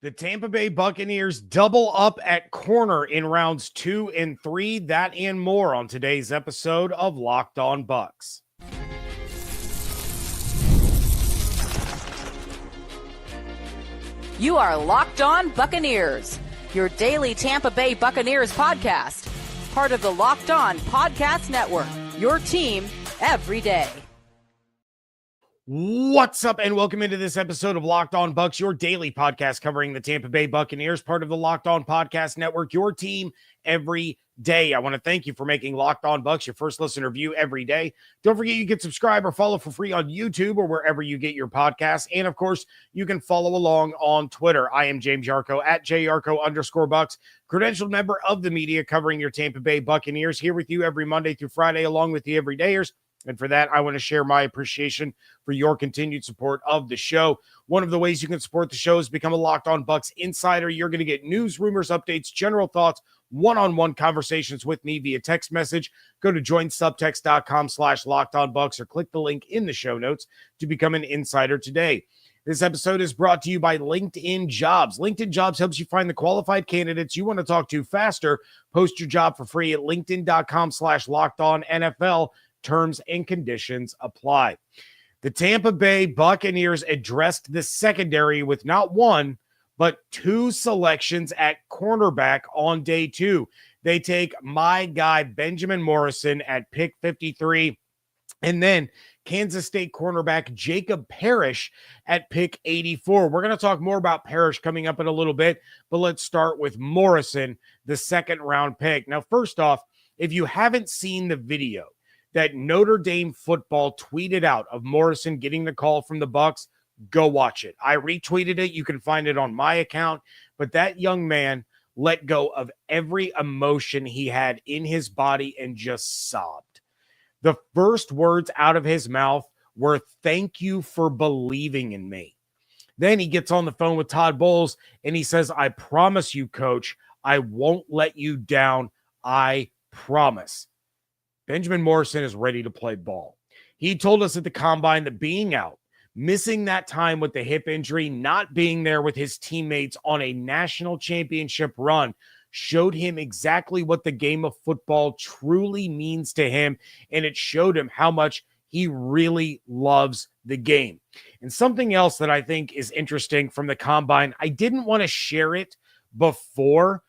The Tampa Bay Buccaneers double up at corner in rounds 2 and 3. That and more on today's episode of Locked On Bucs. You are Locked On Buccaneers, your daily Tampa Bay Buccaneers podcast. Part of the Locked On Podcast Network, your team every day. What's up, and welcome into this episode of Locked On Bucs, your daily podcast covering the Tampa Bay Buccaneers, part of the Locked On Podcast Network, your team every day. I want to thank you for making Locked On Bucs your first listener view every day. Don't forget you can subscribe or follow for free on YouTube or wherever you get your podcasts. And of course, you can follow along on Twitter. I am James Yarcho at JYarcho_Bucs, credentialed member of the media covering your Tampa Bay Buccaneers, here with you every Monday through Friday, along with the everydayers. And for that, I want to share my appreciation for your continued support of the show. One of the ways you can support the show is become a Locked On Bucs insider. You're going to get news, rumors, updates, general thoughts, one-on-one conversations with me via text message. Go to joinsubtext.com/LockedOnBucs or click the link in the show notes to become an insider today. This episode is brought to you by LinkedIn Jobs. LinkedIn Jobs helps you find the qualified candidates you want to talk to faster. Post your job for free at linkedin.com/LockedOnNFL. Terms and conditions apply. The Tampa Bay Buccaneers addressed the secondary with not one, but two selections at cornerback on day 2. They take my guy, Benjamin Morrison, at pick 53, and then Kansas State cornerback Jacob Parrish at pick 84. We're going to talk more about Parish coming up in a little bit, but let's start with Morrison, the second-round pick. Now, first off, if you haven't seen the video that Notre Dame football tweeted out of Morrison getting the call from the Bucs, go watch it. I retweeted it. You can find it on my account. But that young man let go of every emotion he had in his body and just sobbed. The first words out of his mouth were, "Thank you for believing in me." Then he gets on the phone with Todd Bowles and he says, "I promise you, coach, I won't let you down. I promise." Benjamin Morrison is ready to play ball. He told us at the combine that being out, missing that time with the hip injury, not being there with his teammates on a national championship run showed him exactly what the game of football truly means to him, and it showed him how much he really loves the game. And something else that I think is interesting from the combine, I didn't want to share it before,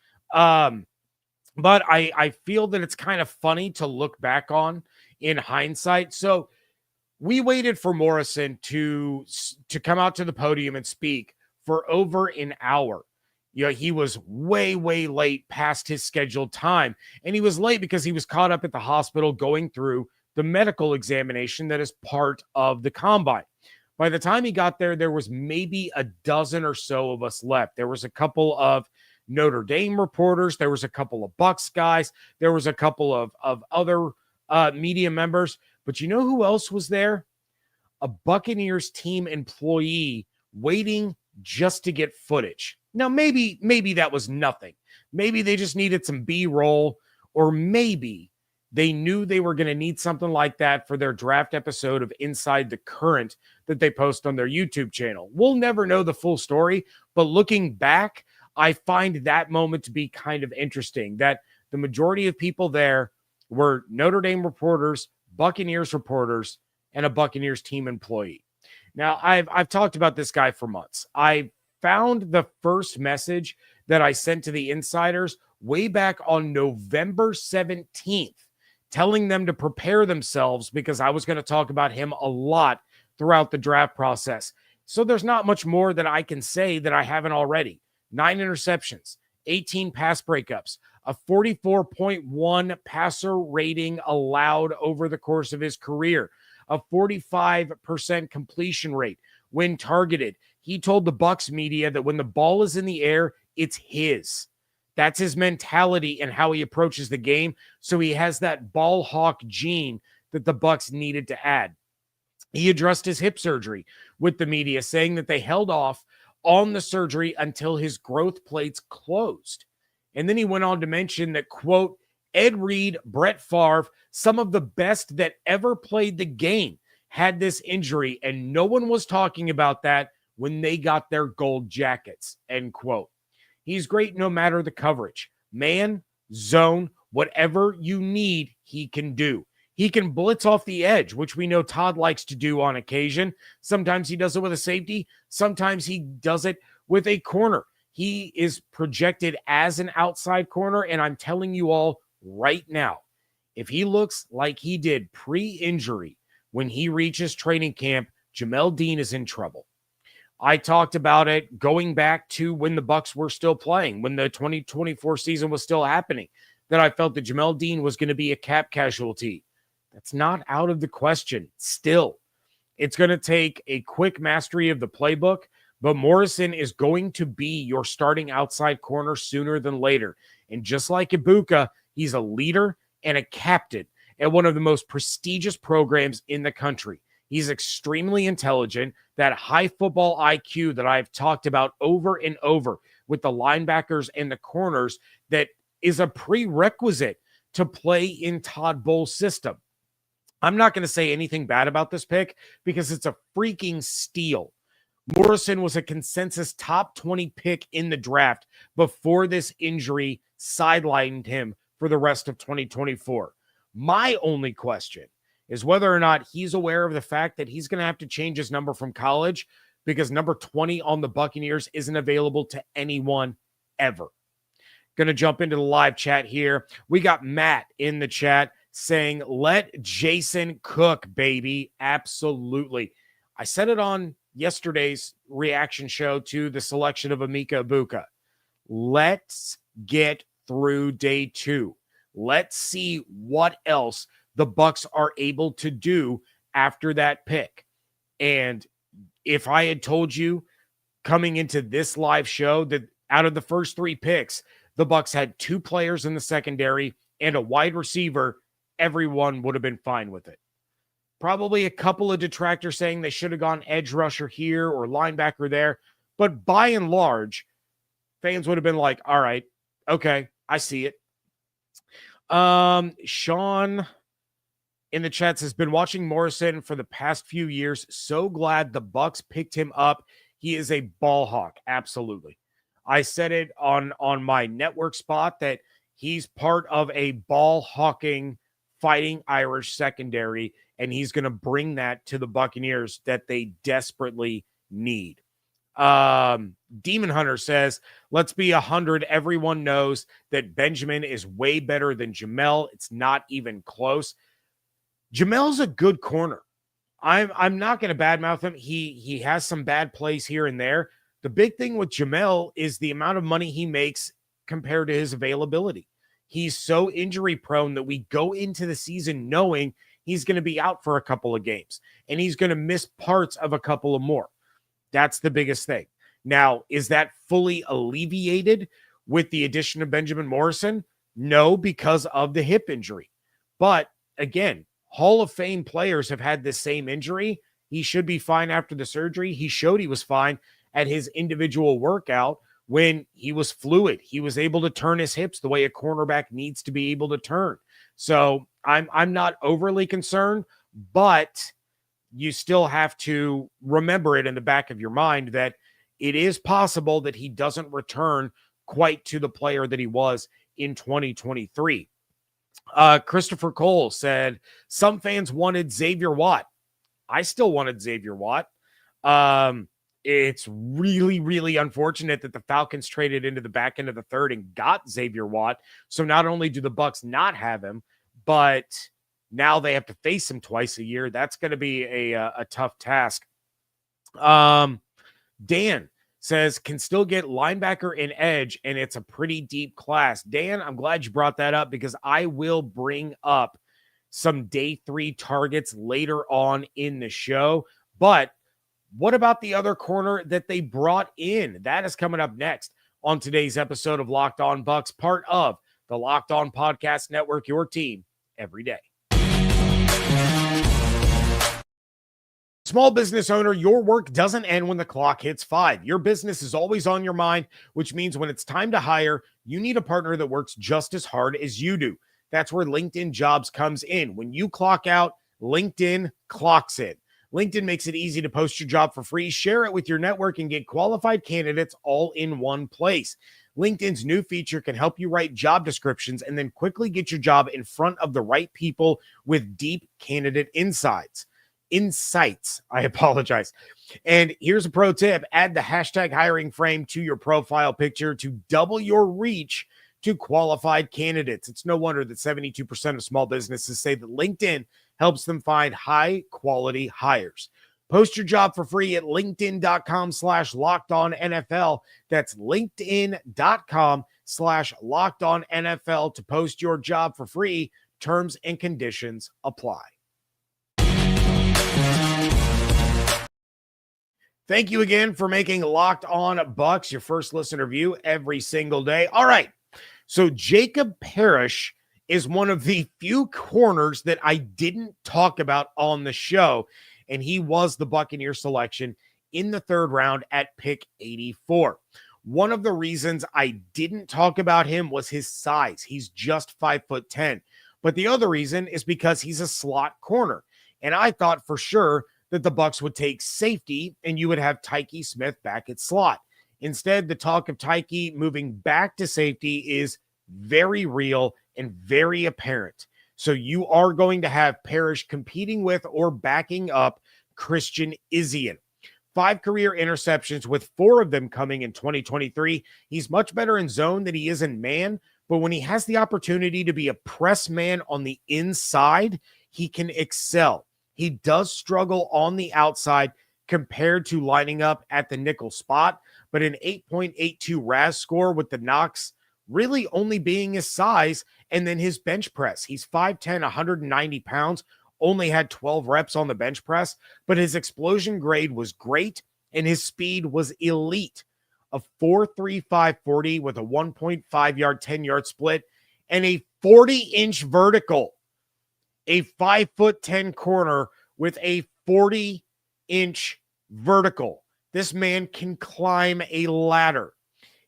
but I feel that it's kind of funny to look back on in hindsight. So we waited for Morrison to come out to the podium and speak for over an hour. You know, he was way, way late past his scheduled time. And he was late because he was caught up at the hospital going through the medical examination that is part of the combine. By the time he got there, there was maybe a dozen or so of us left. There was a couple of Notre Dame reporters. There was a couple of Bucs guys. There was a couple of other media members. But you know who else was there? A Buccaneers team employee waiting just to get footage. Now, maybe that was nothing. Maybe they just needed some B-roll, or maybe they knew they were going to need something like that for their draft episode of Inside the Current that they post on their YouTube channel. We'll never know the full story, but looking back, I find that moment to be kind of interesting, that the majority of people there were Notre Dame reporters, Buccaneers reporters, and a Buccaneers team employee. Now, I've talked about this guy for months. I found the first message that I sent to the insiders way back on November 17th, telling them to prepare themselves because I was going to talk about him a lot throughout the draft process. So there's not much more that I can say that I haven't already. 9 interceptions, 18 pass breakups, a 44.1 passer rating allowed over the course of his career, a 45% completion rate when targeted. He told the Bucs media that when the ball is in the air, it's his. That's his mentality and how he approaches the game. So he has that ball hawk gene that the Bucs needed to add. He addressed his hip surgery with the media, saying that they held off on the surgery until his growth plates closed. And then he went on to mention that, quote, Ed Reed, Brett Favre, some of the best that ever played the game, had this injury, and no one was talking about that when they got their gold jackets, end quote. He's great no matter the coverage. Man, zone, whatever you need, he can do. He can blitz off the edge, which we know Todd likes to do on occasion. Sometimes he does it with a safety. Sometimes he does it with a corner. He is projected as an outside corner, and I'm telling you all right now, if he looks like he did pre-injury when he reaches training camp, Jamel Dean is in trouble. I talked about it going back to when the Bucs were still playing, when the 2024 season was still happening, that I felt that Jamel Dean was going to be a cap casualty. That's not out of the question. Still, it's going to take a quick mastery of the playbook, but Morrison is going to be your starting outside corner sooner than later. And just like Ibuka, he's a leader and a captain at one of the most prestigious programs in the country. He's extremely intelligent, that high football IQ that I've talked about over and over with the linebackers and the corners that is a prerequisite to play in Todd Bowles' system. I'm not going to say anything bad about this pick because it's a freaking steal. Morrison was a consensus top 20 pick in the draft before this injury sidelined him for the rest of 2024. My only question is whether or not he's aware of the fact that he's going to have to change his number from college because number 20 on the Buccaneers isn't available to anyone ever. Going to jump into the live chat here. We got Matt in the chat saying, let Jason cook, baby. Absolutely. I said it on yesterday's reaction show to the selection of Emeka Egbuka. Let's get through day 2. Let's see what else the Bucs are able to do after that pick. And if I had told you coming into this live show that out of the first 3 picks, the Bucs had 2 players in the secondary and a wide receiver, everyone would have been fine with it. Probably a couple of detractors saying they should have gone edge rusher here or linebacker there. But by and large, fans would have been like, all right, okay, I see it. Sean in the chat says, been watching Morrison for the past few years. So glad the Bucs picked him up. He is a ball hawk. Absolutely. I said it on my network spot that he's part of a ball hawking fighting Irish secondary, and he's going to bring that to the Buccaneers that they desperately need. Demon Hunter says, let's be 100. Everyone knows that Benjamin is way better than Jamel. It's not even close. Jamel's a good corner. I'm not going to badmouth him. He has some bad plays here and there. The big thing with Jamel is the amount of money he makes compared to his availability. He's so injury prone that we go into the season knowing he's going to be out for a couple of games and he's going to miss parts of a couple of more. That's the biggest thing. Now, is that fully alleviated with the addition of Benjamin Morrison? No, because of the hip injury. But again, Hall of Fame players have had this same injury. He should be fine after the surgery. He showed he was fine at his individual workout when he was fluid. He was able to turn his hips the way a cornerback needs to be able to turn. So I'm not overly concerned, but you still have to remember it in the back of your mind that it is possible that he doesn't return quite to the player that he was in 2023. Christopher Cole said, some fans wanted Xavier Watt. I still wanted Xavier Watt. It's really, really unfortunate that the Falcons traded into the back end of the third and got Xavier Watt. So not only do the Bucs not have him, but now they have to face him twice a year. That's going to be a tough task. Dan says, can still get linebacker and edge, and it's a pretty deep class. Dan, I'm glad you brought that up because I will bring up some day 3 targets later on in the show. But what about the other corner that they brought in? That is coming up next on today's episode of Locked On Bucs, part of the Locked On Podcast Network, your team every day. Small business owner, your work doesn't end when the clock hits 5. Your business is always on your mind, which means when it's time to hire, you need a partner that works just as hard as you do. That's where LinkedIn Jobs comes in. When you clock out, LinkedIn clocks in. LinkedIn makes it easy to post your job for free, share it with your network, and get qualified candidates all in one place. LinkedIn's new feature can help you write job descriptions and then quickly get your job in front of the right people with deep candidate insights. I apologize. And here's a pro tip. Add the hashtag hiring frame to your profile picture to double your reach to qualified candidates. It's no wonder that 72% of small businesses say that LinkedIn helps them find high quality hires. Post your job for free at linkedin.com/lockedonnfl. That's linkedin.com/lockedonnfl to post your job for free. Terms and conditions apply. Thank you again for making Locked On Bucs your first listener view every single day. All right. So Jacob Parrish is one of the few corners that I didn't talk about on the show, and he was the Buccaneer selection in the third round at pick 84. One of the reasons I didn't talk about him was his size. He's just 5'10", but the other reason is because he's a slot corner, and I thought for sure that the Bucs would take safety and you would have Tykee Smith back at slot. Instead, the talk of Tykee moving back to safety is very real and very apparent. So you are going to have Parish competing with or backing up Christian Izien. 5 career interceptions, with 4 of them coming in 2023. He's much better in zone than he is in man, but when he has the opportunity to be a press man on the inside, he can excel. He does struggle on the outside compared to lining up at the nickel spot, but an 8.82 RAS score with the knocks really only being his size and then his bench press. He's 5'10", 190 pounds, only had 12 reps on the bench press, but his explosion grade was great and his speed was elite. A 4.35 40 with a 1.5 yard, 10-yard split and a 40-inch vertical. A 5'10" corner with a 40-inch vertical. This man can climb a ladder.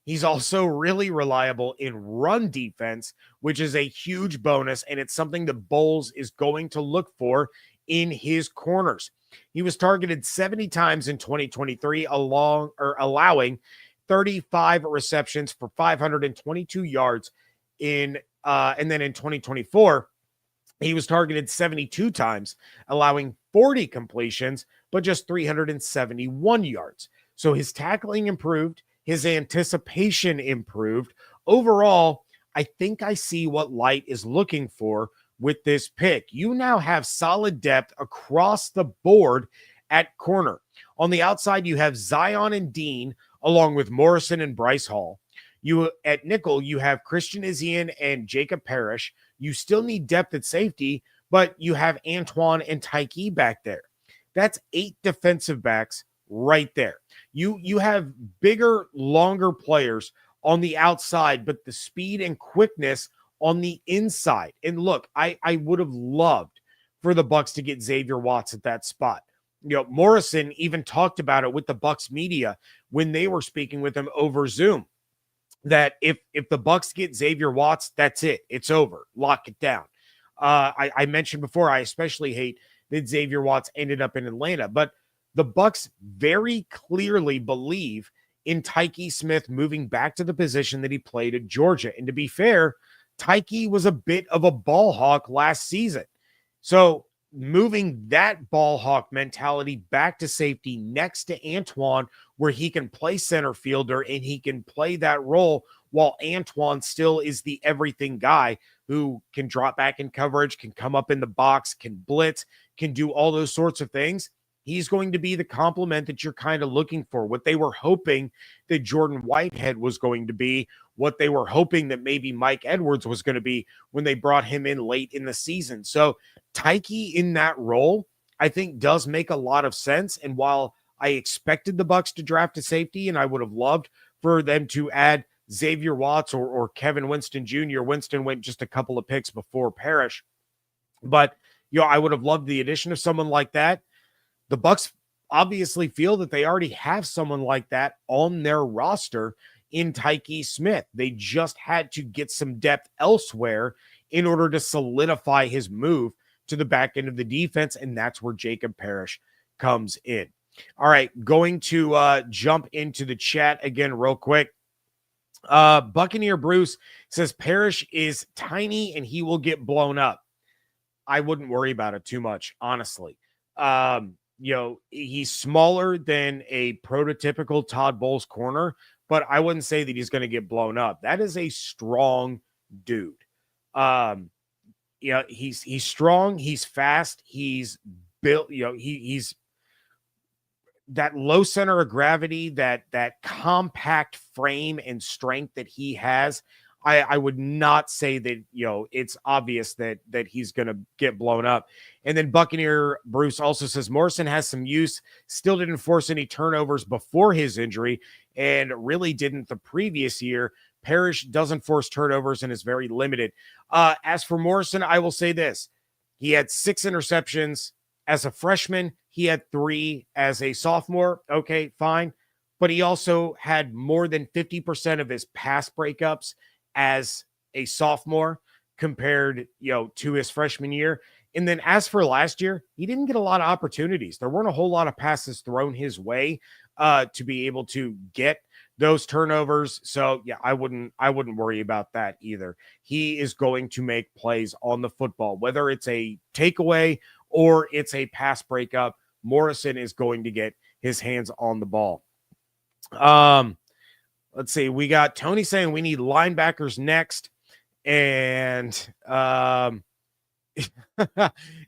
He's also really reliable in run defense, which is a huge bonus, and it's something that Bowles is going to look for in his corners. He was targeted 70 times in 2023, allowing 35 receptions for 522 yards and then in 2024, he was targeted 72 times, allowing 40 completions, but just 371 yards. So his tackling improved, his anticipation improved. Overall, I think I see what Light is looking for with this pick. You now have solid depth across the board at corner. On the outside, you have Zion and Dean, along with Morrison and Bryce Hall. At nickel, you have Christian Izien and Jacob Parrish. You still need depth at safety, but you have Antoine and Tykee back there. That's 8 defensive backs right there. You have bigger, longer players on the outside, but the speed and quickness on the inside. And look, I would have loved for the Bucs to get Xavier Watts at that spot. Morrison even talked about it with the Bucs media when they were speaking with him over Zoom, that if the Bucs get Xavier Watts, that's it. It's over. Lock it down. I mentioned before, I especially hate that Xavier Watts ended up in Atlanta, but the Bucs very clearly believe in Tykee Smith moving back to the position that he played at Georgia. And to be fair, Tykee was a bit of a ball hawk last season. So moving that ball hawk mentality back to safety next to Antoine, where he can play center fielder and he can play that role while Antoine still is the everything guy who can drop back in coverage, can come up in the box, can blitz, can do all those sorts of things. He's going to be the complement that you're kind of looking for, what they were hoping that Jordan Whitehead was going to be, what they were hoping that maybe Mike Edwards was going to be when they brought him in late in the season. So Tykee in that role, I think, does make a lot of sense. And while I expected the Bucs to draft a safety, and I would have loved for them to add Xavier Watts or Kevin Winston Jr., Winston went just a couple of picks before Parrish. But, I would have loved the addition of someone like that. The Bucs obviously feel that they already have someone like that on their roster in Tykee Smith. They just had to get some depth elsewhere in order to solidify his move to the back end of the defense, and that's where Jacob Parrish comes in. All right, going to jump into the chat again real quick. Buccaneer Bruce says Parrish is tiny and he will get blown up. I wouldn't worry about it too much, honestly. He's smaller than a prototypical Todd Bowles corner, but I wouldn't say that he's going to get blown up. That is a strong dude. He's strong, he's fast, he's built, he's that low center of gravity, that compact frame and strength that he has. I would not say that, it's obvious that he's going to get blown up. And then Buccaneer Bruce also says Morrison has some use, still didn't force any turnovers before his injury, and really didn't the previous year. Parish doesn't force turnovers and is very limited. As for Morrison, I will say this. He had 6 interceptions as a freshman. He had 3 as a sophomore. Okay, fine. But he also had more than 50% of his pass breakups as a sophomore compared, to his freshman year. And then as for last year, he didn't get a lot of opportunities. There weren't a whole lot of passes thrown his way to be able to get those turnovers. So yeah, I wouldn't worry about that either. He is going to make plays on the football, whether it's a takeaway or it's a pass breakup. Morrison is going to get his hands on the ball. Let's see. We got Tony saying we need linebackers next. And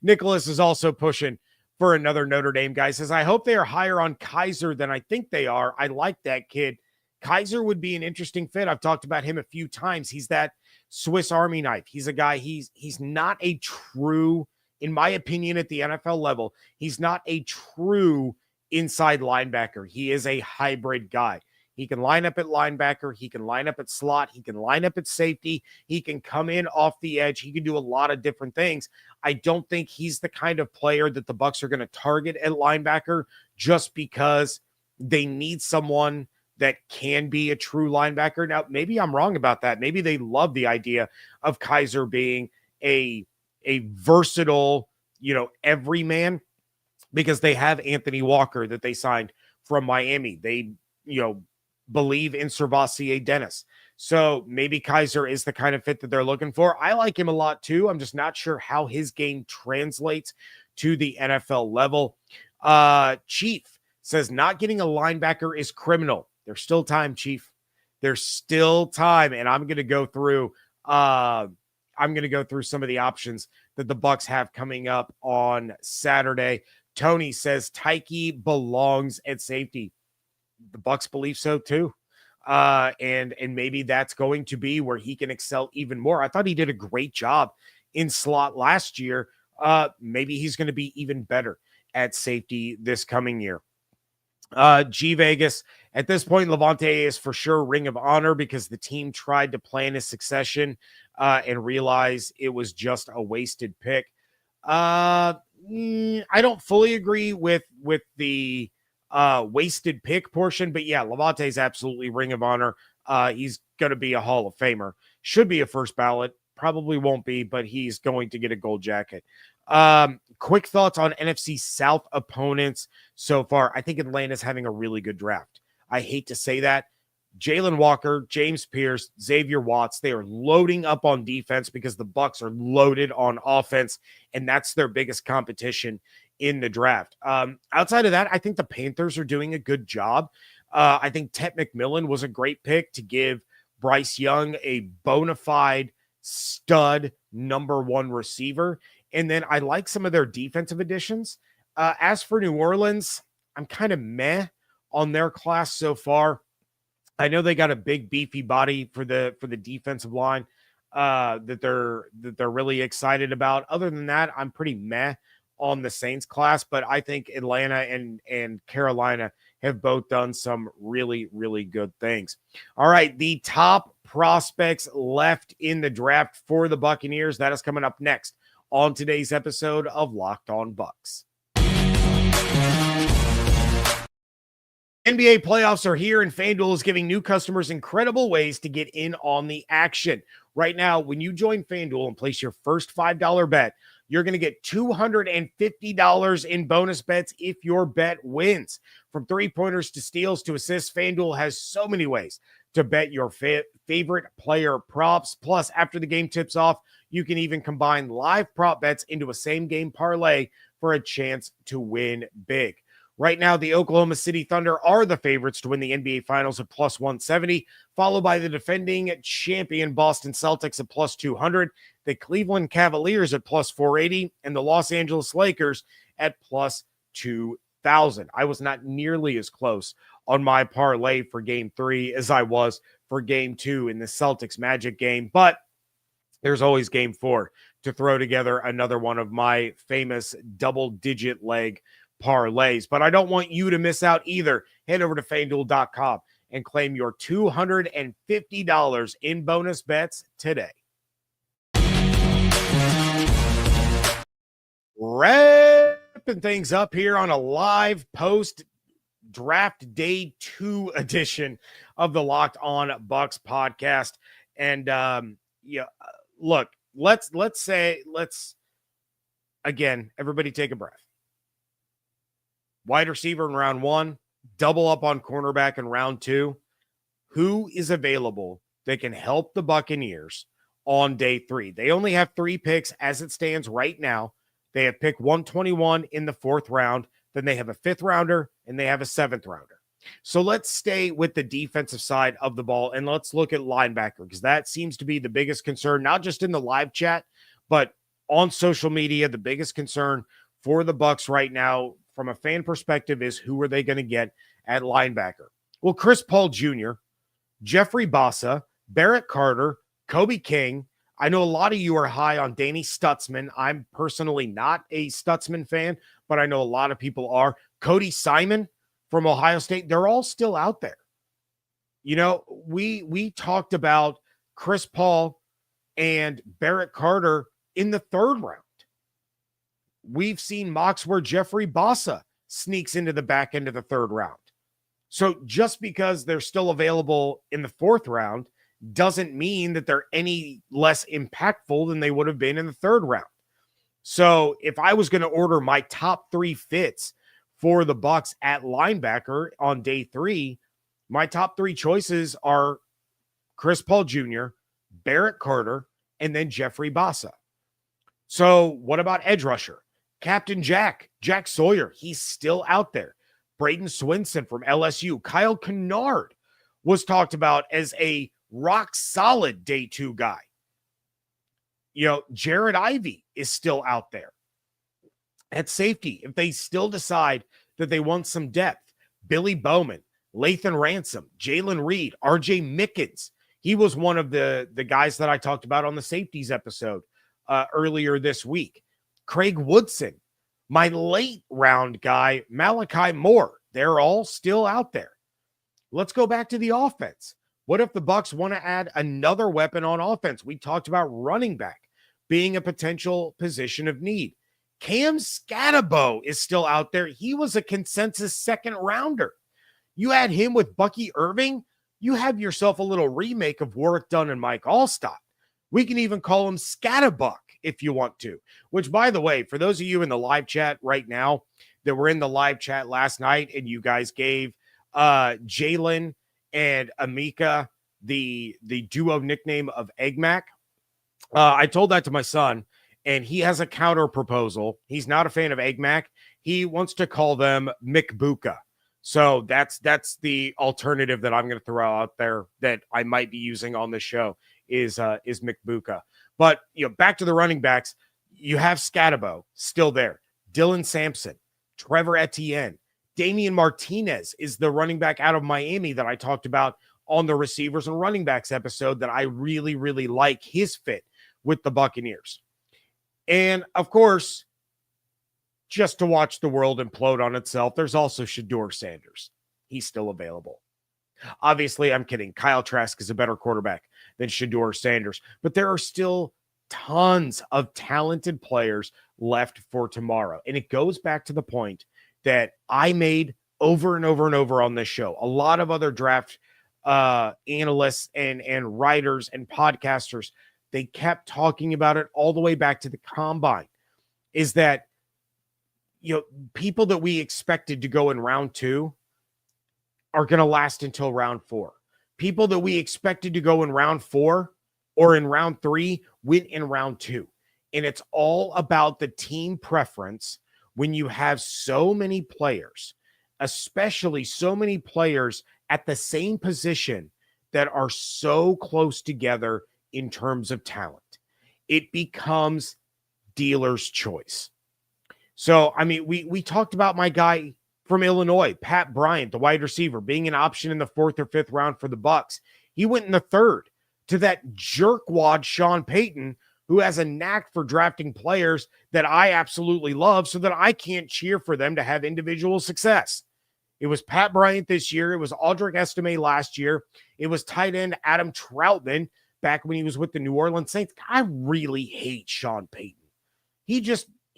Nicholas is also pushing for another Notre Dame guy. Says, I hope they are higher on Kaiser than I think they are. I like that kid. Kaiser would be an interesting fit. I've talked about him a few times. He's that Swiss Army knife. He's a guy, he's not a true, in my opinion, at the NFL level, he's not a true inside linebacker. He is a hybrid guy. He can line up at linebacker. He can line up at slot. He can line up at safety. He can come in off the edge. He can do a lot of different things. I don't think he's the kind of player that the Bucs are going to target at linebacker just because they need someone that can be a true linebacker. Now, maybe I'm wrong about that. Maybe they love the idea of Kaiser being a versatile, everyman, because they have Anthony Walker that they signed from Miami. They, believe in Servassier Dennis. So maybe Kaiser is the kind of fit that they're looking for. I like him a lot too. I'm just not sure how his game translates to the NFL level. Chief says not getting a linebacker is criminal. There's still time, Chief. There's still time. And I'm going to go through some of the options that the Bucs have coming up on Saturday. Tony says Tykee belongs at safety. The Bucs believe so too. And maybe that's going to be where he can excel even more. I thought he did a great job in slot last year. Maybe he's going to be even better at safety this coming year. G Vegas, at this point, Levante is for sure Ring of Honor because the team tried to plan his succession and realized it was just a wasted pick. I don't fully agree with the wasted pick portion, but yeah, Levante is absolutely Ring of Honor. He's going to be a Hall of Famer. Should be a first ballot. Probably won't be, but he's going to get a gold jacket. Quick thoughts on NFC South opponents so far. I think Atlanta's having a really good draft. I hate to say that. Jalen Walker, James Pierce, Xavier Watts, they are loading up on defense because the Bucs are loaded on offense, and that's their biggest competition in the draft. Outside of that, I think the Panthers are doing a good job. I think Ted McMillan was a great pick to give Bryce Young a bona fide stud number 1 receiver. And then I like some of their defensive additions. As for New Orleans, I'm kind of meh on their class so far. I know they got a big beefy body for the defensive line that they're really excited about. Other than that, I'm pretty meh on the Saints class, but I think Atlanta and Carolina have both done some really, really good things. All right, the top prospects left in the draft for the Buccaneers. That is coming up next on today's episode of Locked On Bucs. NBA playoffs are here, and FanDuel is giving new customers incredible ways to get in on the action. Right now, when you join FanDuel and place your first $5 bet, You're going to get $250 in bonus bets if your bet wins. From three-pointers to steals to assists, FanDuel has so many ways to bet your favorite player props. Plus, after the game tips off, you can even combine live prop bets into a same-game parlay for a chance to win big. Right now, the Oklahoma City Thunder are the favorites to win the NBA Finals at plus 170, followed by the defending champion Boston Celtics at plus 200, the Cleveland Cavaliers at plus 480, and the Los Angeles Lakers at plus 2,000. I was not nearly as close on my parlay for Game 3 as I was for Game 2 in the Celtics Magic game, but there's always Game 4 to throw together another one of my famous double-digit leg parlays. But I don't want you to miss out either. Head over to FanDuel.com and claim your $250 in bonus bets today. Wrapping things up here on a live post draft day 2 edition of the Locked On Bucs podcast. And look, let's again, everybody take a breath. Wide receiver in round 1, double up on cornerback in round 2. Who is available that can help the Buccaneers on day 3? They only have 3 picks as it stands right now. They have pick 121 in the 4th round. Then they have a 5th rounder and they have a 7th rounder. So let's stay with the defensive side of the ball and let's look at linebacker, because that seems to be the biggest concern, not just in the live chat, but on social media. The biggest concern for the Bucs right now from a fan perspective is who are they going to get at linebacker? Well, Chris Paul Jr., Jeffrey Bassa, Barrett Carter, Kobe King. I know a lot of you are high on Danny Stutzman. I'm personally not a Stutzman fan, but I know a lot of people are. Cody Simon from Ohio State. They're all still out there. You know, we talked about Chris Paul and Barrett Carter in the 3rd round. We've seen mocks where Jeffrey Bassa sneaks into the back end of the 3rd round. So just because they're still available in the 4th round doesn't mean that they're any less impactful than they would have been in the 3rd round. So if I was going to order my top 3 fits for the Bucs at linebacker on day 3, my top 3 choices are Chris Paul Jr., Barrett Carter, and then Jeffrey Bassa. So what about edge rusher? Captain Jack Sawyer, he's still out there. Braden Swinson from LSU. Kyle Kennard was talked about as a rock-solid day 2 guy. You know, Jared Ivey is still out there. At safety, if they still decide that they want some depth, Billy Bowman, Lathan Ransom, Jalen Reed, RJ Mickens. He was one of the guys that I talked about on the safeties episode earlier this week. Craig Woodson, my late round guy, Malachi Moore. They're all still out there. Let's go back to the offense. What if the Bucs want to add another weapon on offense? We talked about running back being a potential position of need. Cam Scatterbo is still out there. He was a consensus 2nd rounder. You add him with Bucky Irving, you have yourself a little remake of Warrick Dunn and Mike Allstott. We can even call him Scatterbuck if you want to, which, by the way, for those of you in the live chat right now that were in the live chat last night and you guys gave Jalen and Amika the duo nickname of Egg Mac, I told that to my son, and he has a counter proposal. He's not a fan of Egg Mac. He wants to call them McBuka. So that's the alternative that I'm going to throw out there that I might be using on this show is McBuka. But, you know, back to the running backs, you have Scatterbo still there. Dylan Sampson, Trevor Etienne, Damian Martinez is the running back out of Miami that I talked about on the receivers and running backs episode that I really, really like his fit with the Buccaneers. And, of course, just to watch the world implode on itself, there's also Shedeur Sanders. He's still available. Obviously, I'm kidding. Kyle Trask is a better quarterback than Shedeur Sanders, but there are still tons of talented players left for tomorrow. And it goes back to the point that I made over and over and over on this show. A lot of other draft analysts and writers and podcasters, they kept talking about it all the way back to the combine. is that, people that we expected to go in round 2 are going to last until round 4. People that we expected to go in round 4 or in round 3 went in round 2. And it's all about the team preference when you have so many players, especially so many players at the same position that are so close together in terms of talent. It becomes dealer's choice. So, I mean, we talked about my guy from Illinois, Pat Bryant, the wide receiver, being an option in the 4th or 5th round for the Bucs. He went in the 3rd to that jerkwad Sean Payton, who has a knack for drafting players that I absolutely love so that I can't cheer for them to have individual success. It was Pat Bryant this year. It was Audric Estime last year. It was tight end Adam Troutman back when he was with the New Orleans Saints. I really hate Sean Payton.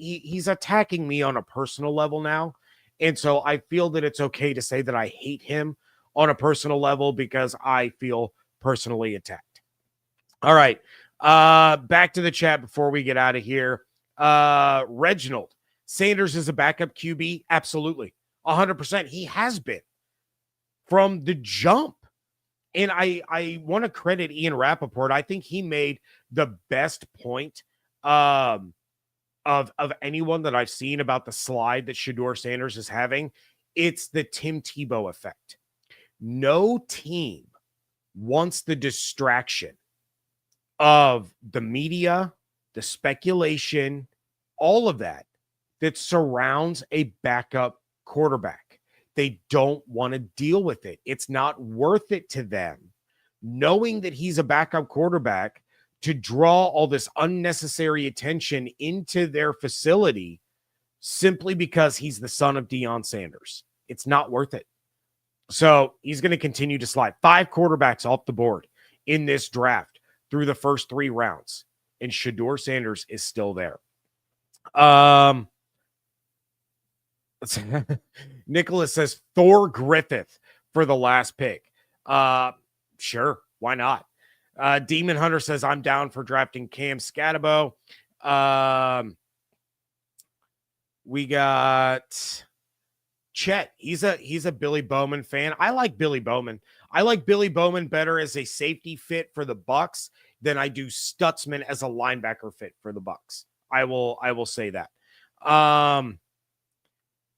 He's attacking me on a personal level now. And so I feel that it's okay to say that I hate him on a personal level because I feel personally attacked. All right. Back to the chat before we get out of here. Reginald, Sanders is a backup QB. Absolutely. 100%. He has been from the jump. And I want to credit Ian Rappaport. I think he made the best point of anyone that I've seen about the slide that Shedeur Sanders is having. It's the Tim Tebow effect. No team wants the distraction of the media, the speculation, all of that surrounds a backup quarterback. They don't want to deal with it. It's not worth it to them, knowing that he's a backup quarterback, to draw all this unnecessary attention into their facility simply because he's the son of Deion Sanders. It's not worth it. So he's going to continue to slide. 5 quarterbacks off the board in this draft through the first 3 rounds, and Shedeur Sanders is still there. Nicholas says Thor Griffith for the last pick. Sure, why not? Demon Hunter says I'm down for drafting Cam Scatabo. We got Chet. He's a Billy Bowman fan. I like Billy Bowman. I like Billy Bowman better as a safety fit for the Bucs than I do Stutzman as a linebacker fit for the Bucs. I will say that.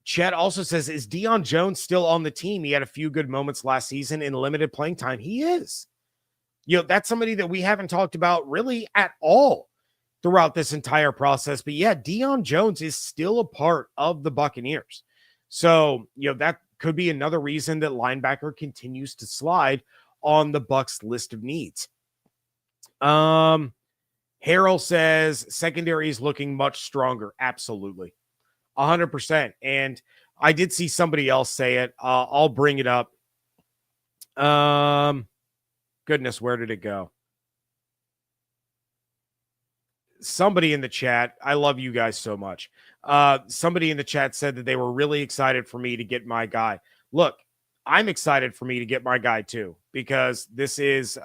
Chet also says, is Deion Jones still on the team? He had a few good moments last season in limited playing time. He is. That's somebody that we haven't talked about really at all throughout this entire process. But yeah, Deion Jones is still a part of the Buccaneers. So, that could be another reason that linebacker continues to slide on the Bucs list of needs. Harold says secondary is looking much stronger. Absolutely. 100%. And I did see somebody else say it. I'll bring it up. Goodness, where did it go? Somebody in the chat, I love you guys so much. Somebody in the chat said that they were really excited for me to get my guy. Look, I'm excited for me to get my guy too, because this is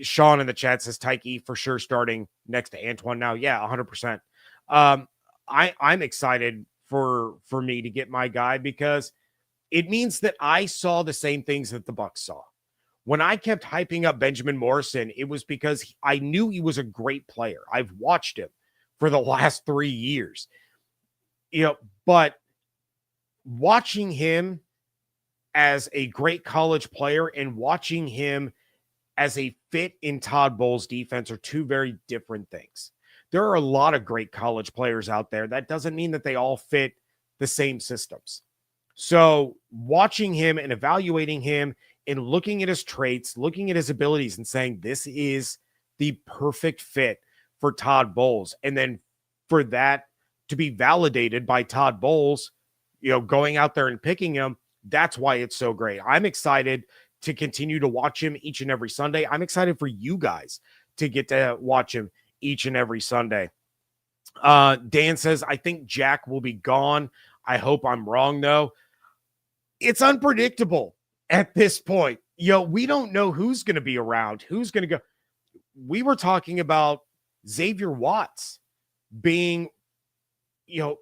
Sean in the chat says Tykee for sure starting next to Antoine now. Yeah, 100%. I'm excited for me to get my guy because it means that I saw the same things that the Bucs saw. When I kept hyping up Benjamin Morrison, it was because I knew he was a great player. I've watched him for the last 3 years. But watching him as a great college player and watching him as a fit in Todd Bowles' defense are two very different things. There are a lot of great college players out there. That doesn't mean that they all fit the same systems. So watching him and evaluating him and looking at his traits, looking at his abilities and saying, this is the perfect fit for Todd Bowles. And then for that to be validated by Todd Bowles, going out there and picking him, that's why it's so great. I'm excited to continue to watch him each and every Sunday. I'm excited for you guys to get to watch him each and every Sunday. Dan says, I think Jack will be gone. I hope I'm wrong, though. It's unpredictable at this point. We don't know who's going to be around, who's going to go. We were talking about Xavier Watts being,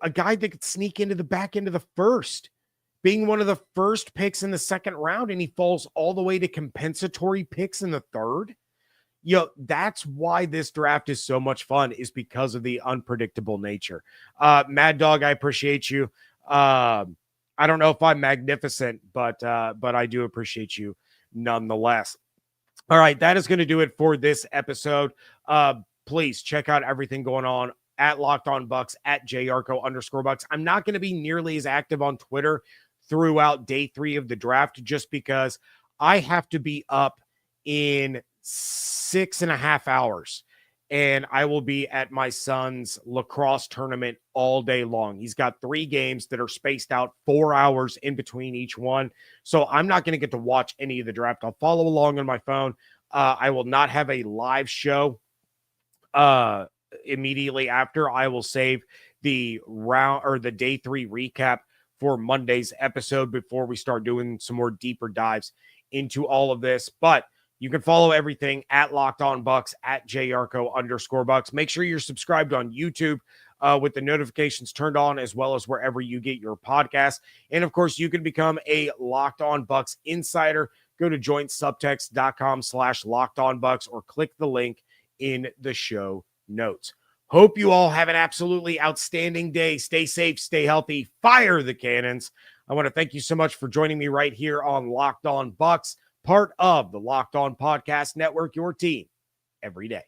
a guy that could sneak into the back end of the first, being one of the first picks in the second round, and he falls all the way to compensatory picks in the third. That's why this draft is so much fun, is because of the unpredictable nature. Mad Dog, I appreciate you. I don't know if I'm magnificent, but I do appreciate you nonetheless. All right, that is going to do it for this episode. Please check out everything going on at Locked On Bucs, at @JYarcho_Bucs. I'm not going to be nearly as active on Twitter throughout day 3 of the draft, just because I have to be up in 6.5 hours, and I will be at my son's lacrosse tournament all day long. He's got 3 games that are spaced out 4 hours in between each one. So I'm not going to get to watch any of the draft. I'll follow along on my phone. I will not have a live show immediately after. I will save the round or the day 3 recap for Monday's episode before we start doing some more deeper dives into all of this. But you can follow everything at Locked On Bucs, at @JYarcho_Bucs. Make sure you're subscribed on YouTube with the notifications turned on, as well as wherever you get your podcasts. And of course, you can become a Locked On Bucs insider. Go to jointsubtext.com/LockedOnBucs or click the link in the show notes. Hope you all have an absolutely outstanding day. Stay safe, stay healthy, fire the cannons. I want to thank you so much for joining me right here on Locked On Bucs, part of the Locked On Podcast Network, your team every day.